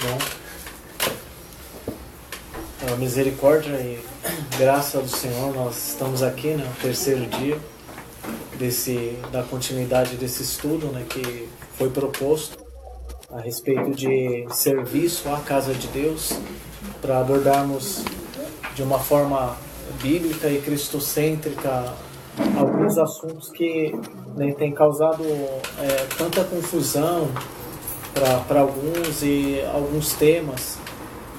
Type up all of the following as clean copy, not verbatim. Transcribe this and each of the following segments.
Bom, a misericórdia e graça do Senhor, nós estamos aqui, né, no terceiro dia da continuidade desse estudo, né, que foi proposto a respeito de serviço à casa de Deus, para abordarmos de uma forma bíblica e cristocêntrica alguns assuntos que, né, têm causado tanta confusão para alguns, e alguns temas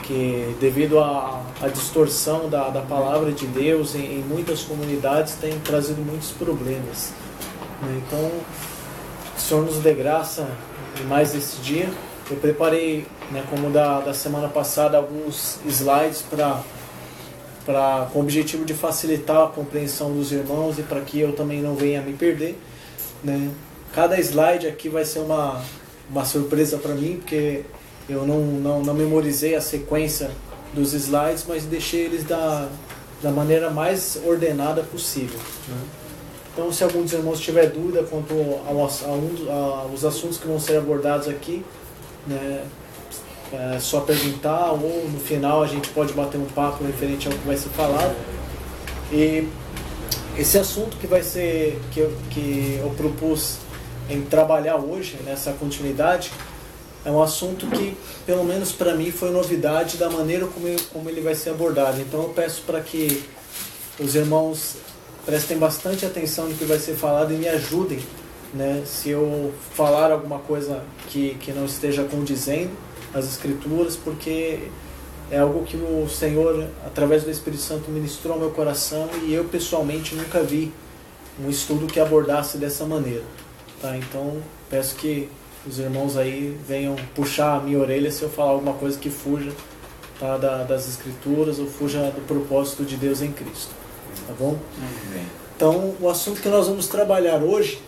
que, devido à distorção da palavra de Deus em muitas comunidades, tem trazido muitos problemas, né? Então, o Senhor nos dê graça mais esse dia. Eu preparei, né, como da semana passada, alguns slides com o objetivo de facilitar a compreensão dos irmãos e para que eu também não venha me perder, né? Cada slide aqui vai ser uma surpresa para mim, porque eu não memorizei a sequência dos slides, mas deixei eles da maneira mais ordenada possível, né? Então, se algum dos irmãos tiver dúvida quanto aos assuntos que vão ser abordados aqui, né, é só perguntar, ou no final a gente pode bater um papo referente ao que vai ser falado. E esse assunto que eu propus em trabalhar hoje, nessa continuidade, é um assunto que, pelo menos para mim, foi novidade da maneira como ele vai ser abordado. Então eu peço para que os irmãos prestem bastante atenção no que vai ser falado e me ajudem, né, se eu falar alguma coisa que não esteja condizendo às Escrituras, porque é algo que o Senhor, através do Espírito Santo, ministrou ao meu coração, e eu pessoalmente nunca vi um estudo que abordasse dessa maneira, tá? Então peço que os irmãos aí venham puxar a minha orelha se eu falar alguma coisa que fuja, tá, das Escrituras, ou fuja do propósito de Deus em Cristo, tá bom? Então, o assunto que nós vamos trabalhar hoje,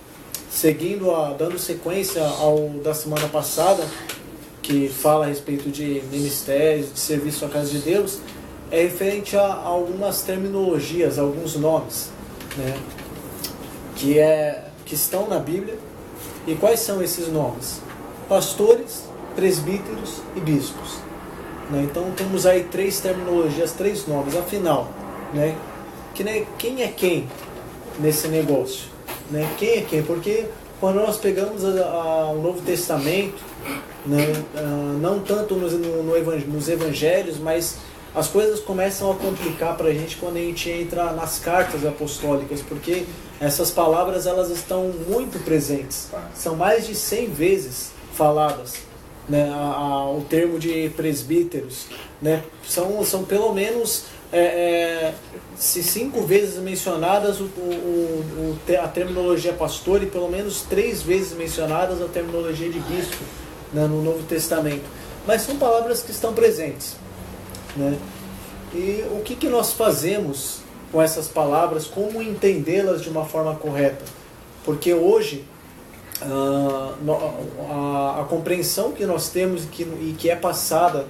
dando sequência ao da semana passada, que fala a respeito de ministérios, de serviço à casa de Deus, é referente a algumas terminologias, alguns nomes, né, que estão na Bíblia. E quais são esses nomes? Pastores, presbíteros e bispos, né? Então temos aí três terminologias, três nomes. Afinal, né, quem é quem nesse negócio, né? Quem é quem? Porque quando nós pegamos o Novo Testamento, né, não tanto nos evangelhos, mas as coisas começam a complicar para a gente quando a gente entra nas cartas apostólicas, porque essas palavras, elas estão muito presentes. São mais de 100 vezes faladas, né, o termo de presbíteros, né? São pelo menos se 5 vezes mencionadas a terminologia pastor, e pelo menos 3 vezes mencionadas a terminologia de bispo, né, no Novo Testamento. Mas são palavras que estão presentes, né? E o que nós fazemos com essas palavras? Como entendê-las de uma forma correta? Porque hoje a compreensão que nós temos e que é passada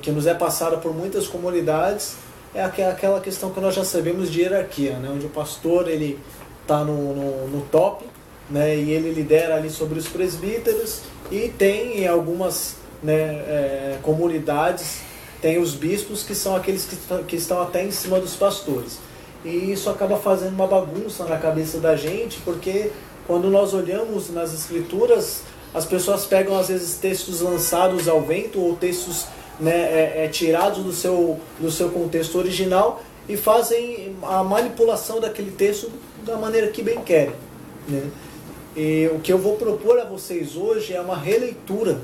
que nos é passada por muitas comunidades é aquela questão que nós já sabemos de hierarquia, né? Onde o pastor, ele está no top, né? E ele lidera ali sobre os presbíteros, e tem em algumas, né, comunidades, tem os bispos, que são aqueles que estão até em cima dos pastores. E isso acaba fazendo uma bagunça na cabeça da gente, porque quando nós olhamos nas Escrituras, as pessoas pegam às vezes textos lançados ao vento, ou textos, né, tirados do seu contexto original, e fazem a manipulação daquele texto da maneira que bem querem, né? E o que eu vou propor a vocês hoje é uma releitura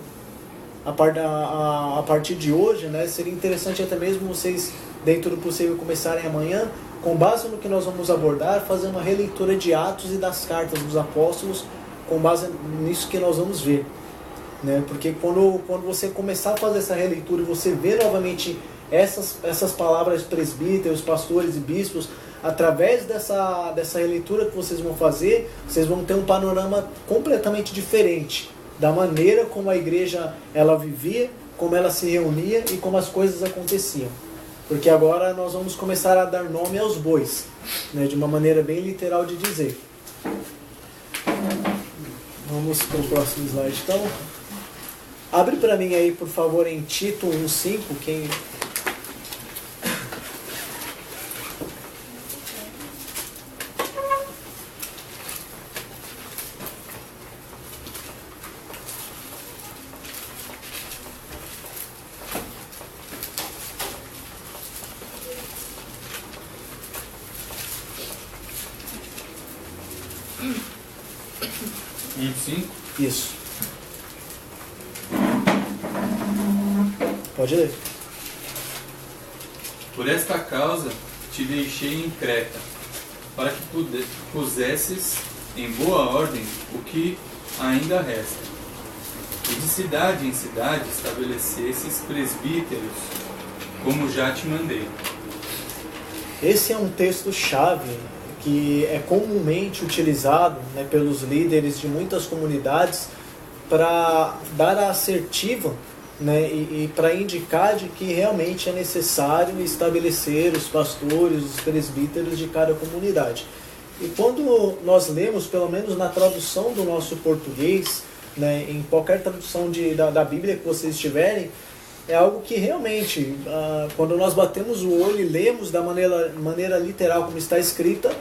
a partir de hoje, né? Seria interessante até mesmo vocês, dentro do possível, começarem amanhã, com base no que nós vamos abordar, fazer uma releitura de Atos e das cartas dos apóstolos, com base nisso que nós vamos ver, né? Porque quando você começar a fazer essa releitura e você ver novamente essas palavras, presbíteros, pastores e bispos, através dessa releitura que vocês vão fazer, vocês vão ter um panorama completamente diferente da maneira como a igreja, ela vivia, como ela se reunia e como as coisas aconteciam. Porque agora nós vamos começar a dar nome aos bois, né, de uma maneira bem literal de dizer. Vamos para o próximo slide, então. Abre para mim aí, por favor, em Tito 1,5, quem... Isso. Pode ler. Por esta causa te deixei em Creta, para que pusesses em boa ordem o que ainda resta, e de cidade em cidade estabelecesses presbíteros, como já te mandei. Esse é um texto-chave que é comumente utilizado, né, pelos líderes de muitas comunidades para dar a assertiva, né, e para indicar de que realmente é necessário estabelecer os pastores, os presbíteros de cada comunidade. E quando nós lemos, pelo menos na tradução do nosso português, né, em qualquer tradução da Bíblia que vocês tiverem, é algo que realmente, quando nós batemos o olho e lemos da maneira literal como está escrita,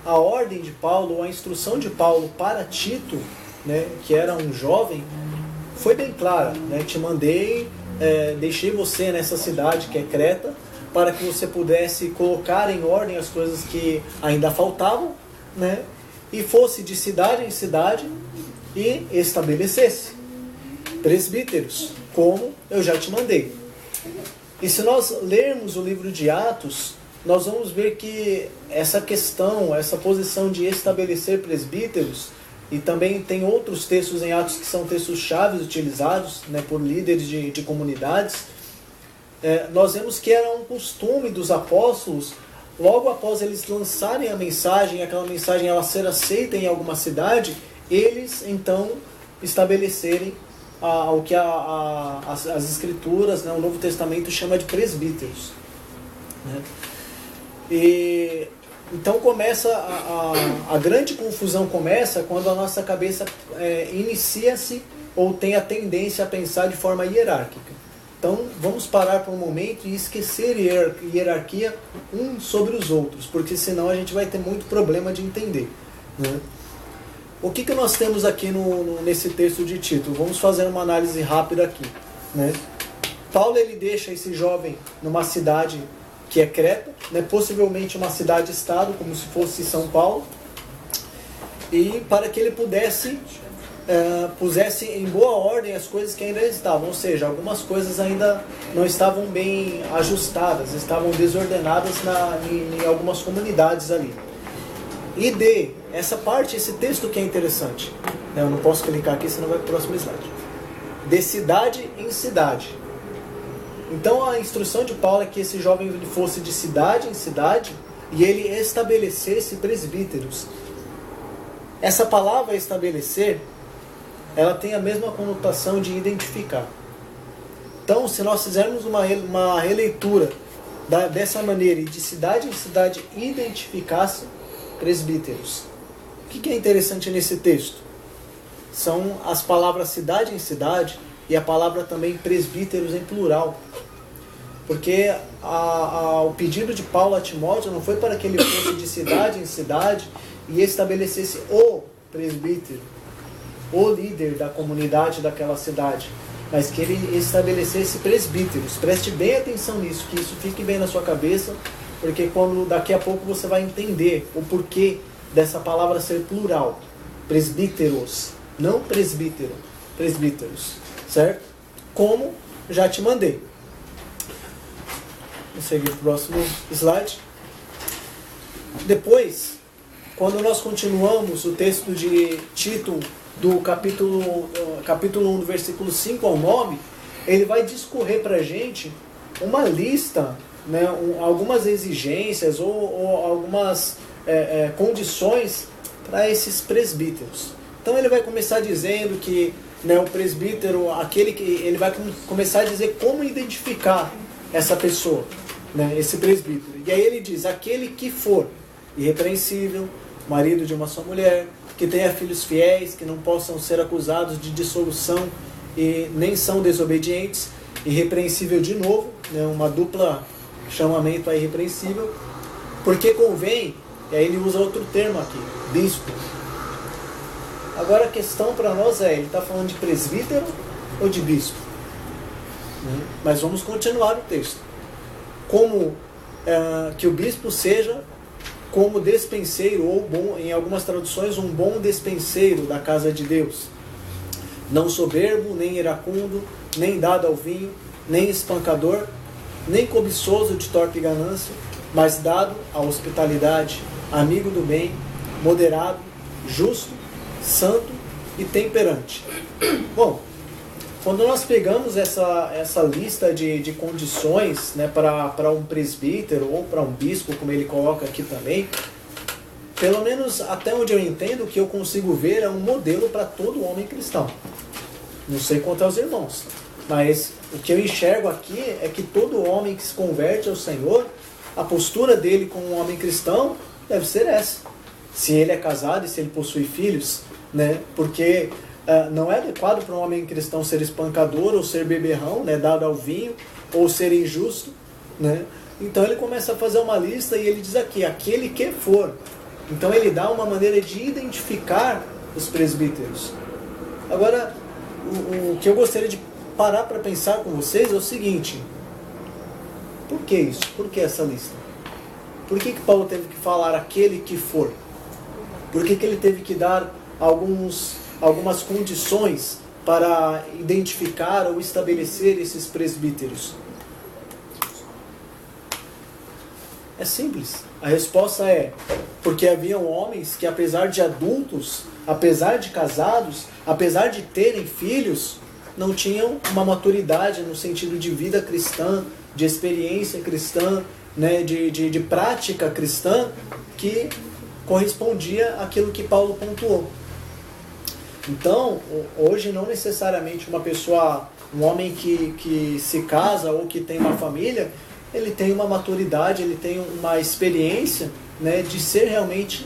a ordem de Paulo, a instrução de Paulo para Tito, né, que era um jovem, foi bem clara. Né? Te mandei, deixei você nessa cidade que é Creta, para que você pudesse colocar em ordem as coisas que ainda faltavam, né, e fosse de cidade em cidade e estabelecesse presbíteros, como eu já te mandei. E se nós lermos o livro de Atos, nós vamos ver que essa questão, essa posição de estabelecer presbíteros, e também tem outros textos em Atos que são textos chaves utilizados, né, por líderes de comunidades, nós vemos que era um costume dos apóstolos, logo após eles lançarem a mensagem, aquela mensagem ela ser aceita em alguma cidade, eles então estabelecerem o que as escrituras, né, o Novo Testamento chama de presbíteros. Né? E então começa a grande confusão começa quando a nossa cabeça inicia-se ou tem a tendência a pensar de forma hierárquica. Então vamos parar por um momento e esquecer hierarquia uns sobre os outros, porque senão a gente vai ter muito problema de entender. Né? O que nós temos aqui nesse texto de Tito? Vamos fazer uma análise rápida aqui. Né? Paulo ele deixa esse jovem numa cidade que é Creta, né? Possivelmente uma cidade-estado, como se fosse São Paulo, e para que ele pusesse em boa ordem as coisas que ainda estavam, ou seja, algumas coisas ainda não estavam bem ajustadas, estavam desordenadas em algumas comunidades ali. E essa parte, esse texto que é interessante, né? Eu não posso clicar aqui, senão vai para o próximo slide. De cidade em cidade. Então a instrução de Paulo é que esse jovem fosse de cidade em cidade e ele estabelecesse presbíteros. Essa palavra estabelecer, ela tem a mesma conotação de identificar. Então, se nós fizermos uma releitura dessa maneira e de cidade em cidade identificasse presbíteros. O que é interessante nesse texto? São as palavras cidade em cidade e a palavra também presbíteros em plural. Porque o pedido de Paulo a Timóteo não foi para que ele fosse de cidade em cidade e estabelecesse o presbítero, o líder da comunidade daquela cidade, mas que ele estabelecesse presbíteros. Preste bem atenção nisso, que isso fique bem na sua cabeça, porque daqui a pouco você vai entender o porquê dessa palavra ser plural. Presbíteros, não presbítero, presbíteros, certo? Como já te mandei. Vamos seguir para o próximo slide. Depois, quando nós continuamos o texto de Tito, do capítulo 1, do versículo 5 ao 9, ele vai discorrer para a gente uma lista, né, algumas exigências ou algumas condições para esses presbíteros. Então ele vai começar dizendo que, né, o presbítero, ele vai começar a dizer como identificar essa pessoa, né, esse presbítero. E aí ele diz: aquele que for irrepreensível, marido de uma só mulher, que tenha filhos fiéis, que não possam ser acusados de dissolução e nem são desobedientes, irrepreensível de novo, né, uma dupla chamamento a irrepreensível, porque convém, e aí ele usa outro termo aqui, bispo. Agora a questão para nós é, ele está falando de presbítero ou de bispo? Mas vamos continuar o texto. Como que o bispo seja como despenseiro, ou bom, em algumas traduções, um bom despenseiro da casa de Deus. Não soberbo, nem iracundo, nem dado ao vinho, nem espancador, nem cobiçoso de torpe ganância, mas dado à hospitalidade, amigo do bem, moderado, justo, santo e temperante. Bom, quando nós pegamos essa lista de condições, né, para um presbítero ou para um bispo, como ele coloca aqui também, pelo menos até onde eu entendo, o que eu consigo ver é um modelo para todo homem cristão. Não sei quanto aos irmãos, mas o que eu enxergo aqui é que todo homem que se converte ao Senhor, a postura dele como um homem cristão deve ser essa. Se ele é casado e se ele possui filhos, né, porque não é adequado para um homem cristão ser espancador ou ser beberrão, né, dado ao vinho, ou ser injusto, né? Então ele começa a fazer uma lista e ele diz aqui, aquele que for. Então ele dá uma maneira de identificar os presbíteros. Agora, o que eu gostaria de parar para pensar com vocês é o seguinte: por que isso? Por que essa lista? Por que Paulo teve que falar aquele que for? Por que ele teve que dar algumas condições para identificar ou estabelecer esses presbíteros? É simples. A resposta é porque haviam homens que, apesar de adultos, apesar de casados, apesar de terem filhos, não tinham uma maturidade no sentido de vida cristã, de experiência cristã, né, de prática cristã, que correspondia àquilo que Paulo pontuou. Então, hoje não necessariamente um homem que se casa ou que tem uma família, ele tem uma maturidade, ele tem uma experiência, né, de ser realmente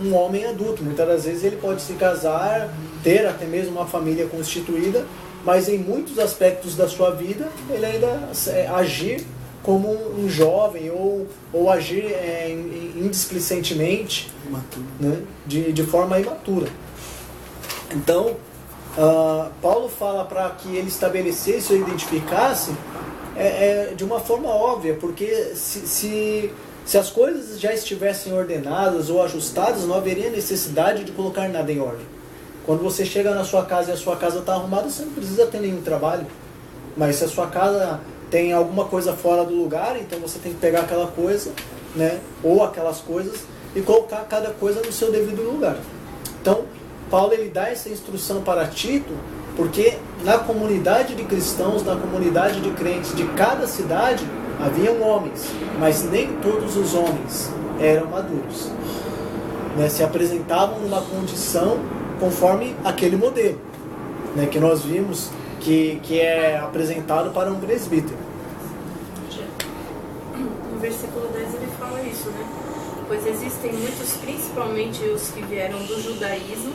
um homem adulto. Muitas das vezes ele pode se casar, ter até mesmo uma família constituída, mas em muitos aspectos da sua vida ele ainda agir como um jovem ou agir indisplicentemente, né, de forma imatura. Então, Paulo fala para que ele estabelecesse ou identificasse de uma forma óbvia, porque se as coisas já estivessem ordenadas ou ajustadas, não haveria necessidade de colocar nada em ordem. Quando você chega na sua casa e a sua casa está arrumada, você não precisa ter nenhum trabalho. Mas se a sua casa tem alguma coisa fora do lugar, então você tem que pegar aquela coisa, né, ou aquelas coisas, e colocar cada coisa no seu devido lugar. Então, Paulo ele dá essa instrução para Tito, porque na comunidade de cristãos, na comunidade de crentes de cada cidade, haviam homens, mas nem todos os homens eram maduros, né, se apresentavam numa condição conforme aquele modelo, né, que nós vimos que é apresentado para um presbítero. No versículo 10 ele fala isso, né? Pois existem muitos, principalmente os que vieram do judaísmo,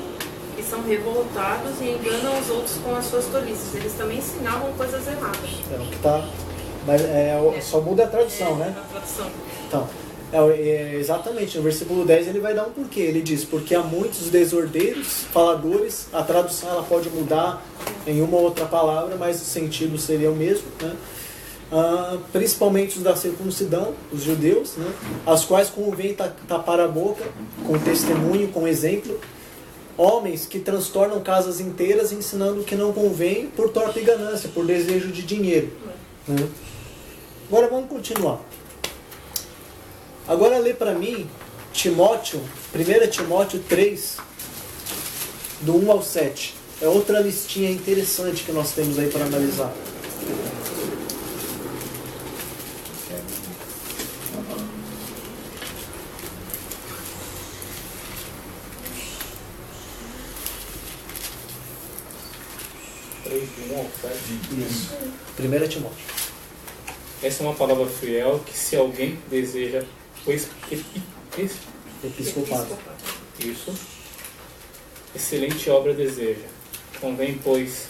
que são revoltados e enganam os outros com as suas tolices. Eles também ensinavam coisas erradas. É o que está... Só muda a tradução, né? A tradução. Então, exatamente, no versículo 10 ele vai dar um porquê. Ele diz, porque há muitos desordeiros, faladores. A tradução ela pode mudar em uma ou outra palavra, mas o sentido seria o mesmo, né? Principalmente os da circuncidão, os judeus, né? As quais convém tapar a boca com testemunho, com exemplo. Homens que transtornam casas inteiras ensinando o que não convém por torpe ganância, por desejo de dinheiro, né? Agora vamos continuar. Agora lê para mim Timóteo, 1 Timóteo 3, do 1 ao 7. É outra listinha interessante que nós temos aí para analisar. Isso. 1 Timóteo. Essa é uma palavra fiel que se alguém deseja Episcopado. Isso. Excelente obra deseja. Convém, pois,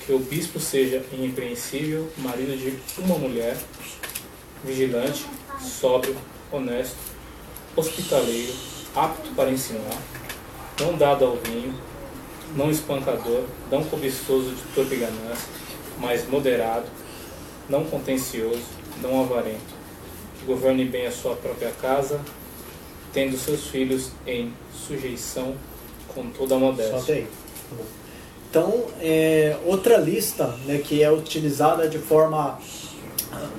que o bispo seja irrepreensível, marido de uma mulher, vigilante, sóbrio, honesto, hospitaleiro, apto para ensinar, não dado ao vinho, não espancador, não cobiçoso de torpe ganância, mas moderado, não contencioso, não avarento, que governe bem a sua própria casa, tendo seus filhos em sujeição com toda a modéstia. Só aí. Então, outra lista, né, que é utilizada de forma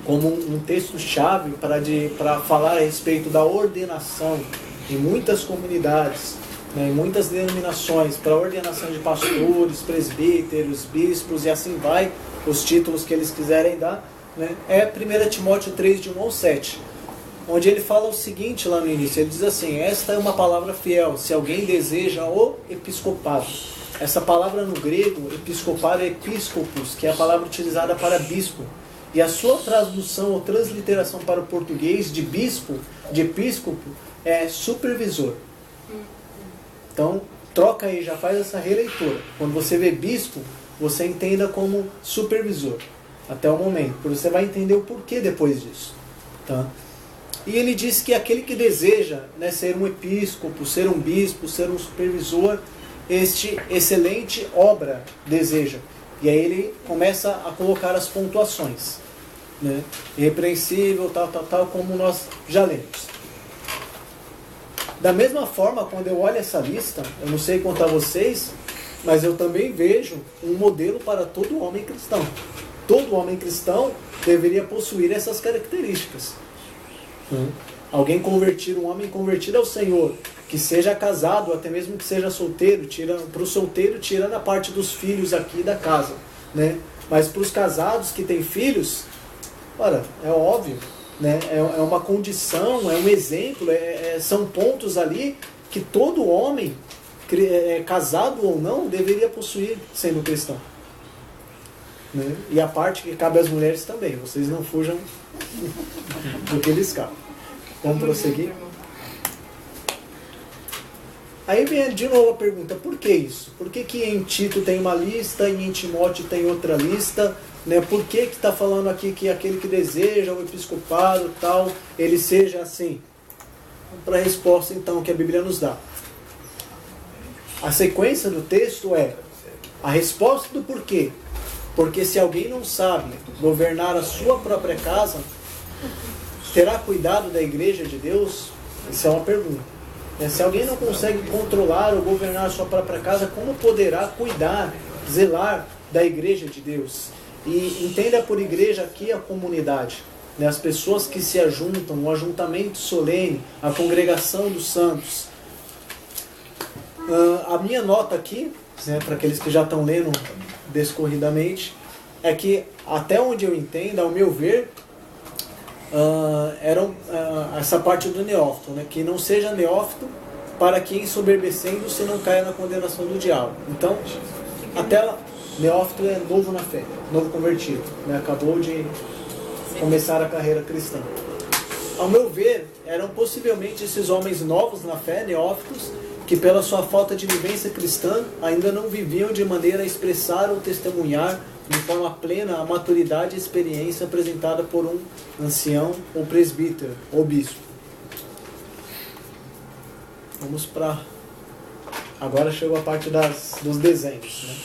como um texto-chave para falar a respeito da ordenação em muitas comunidades, né, em muitas denominações, para a ordenação de pastores, presbíteros, bispos e assim vai, os títulos que eles quiserem dar, né, é 1 Timóteo 3, de 1 ao 7, onde ele fala o seguinte lá no início, ele diz assim: esta é uma palavra fiel, se alguém deseja o episcopado. Essa palavra no grego, episcopado, é episcopos, que é a palavra utilizada para bispo. E a sua tradução ou transliteração para o português de bispo, de episcopo, é supervisor. Então, troca aí, já faz essa releitura. Quando você vê bispo, você entenda como supervisor, até o momento. Porque você vai entender o porquê depois disso. Tá? E ele diz que aquele que deseja, né, ser um episcopo, ser um bispo, ser um supervisor, este excelente obra deseja. E aí ele começa a colocar as pontuações, né? Irrepreensível, tal, como nós já lemos. Da mesma forma, quando eu olho essa lista, eu não sei quanto a vocês, mas eu também vejo um modelo para todo homem cristão. Todo homem cristão deveria possuir essas características. Alguém convertido, um homem convertido ao Senhor, que seja casado, até mesmo que seja solteiro, para o solteiro tirando a parte dos filhos aqui da casa, né? Mas para os casados que têm filhos, ora, é óbvio, né? É uma condição, é um exemplo, são pontos ali que todo homem, casado ou não, deveria possuir sendo cristão, né? E a parte que cabe às mulheres também, vocês não fujam do que eles cabem. Vamos prosseguir. Aí vem de novo a pergunta, por que isso? Por que em Tito tem uma lista e em Timóteo tem outra lista? Né? Por que está falando aqui que aquele que deseja o episcopado tal, ele seja assim? Para a resposta então que a Bíblia nos dá. A sequência do texto é a resposta do porquê. Porque se alguém não sabe governar a sua própria casa, terá cuidado da igreja de Deus? Isso é uma pergunta. Se alguém não consegue controlar ou governar a sua própria casa, como poderá cuidar, zelar da igreja de Deus? E entenda por igreja aqui a comunidade, né? As pessoas que se ajuntam, o ajuntamento solene, a congregação dos santos. A minha nota aqui, né, para aqueles que já estão lendo descorridamente, é que até onde eu entendo, ao meu ver, essa parte do neófito, né? Que não seja neófito para que ensoberbecendo se não caia na condenação do diabo. Então, até neófito é novo na fé, novo convertido, né? Acabou de começar a carreira cristã. Ao meu ver, eram possivelmente esses homens novos na fé, neófitos, que pela sua falta de vivência cristã ainda não viviam de maneira a expressar ou testemunhar de forma plena a maturidade e experiência apresentada por um ancião ou presbítero ou bispo. Vamos para... Agora chegou a parte dos desenhos, né?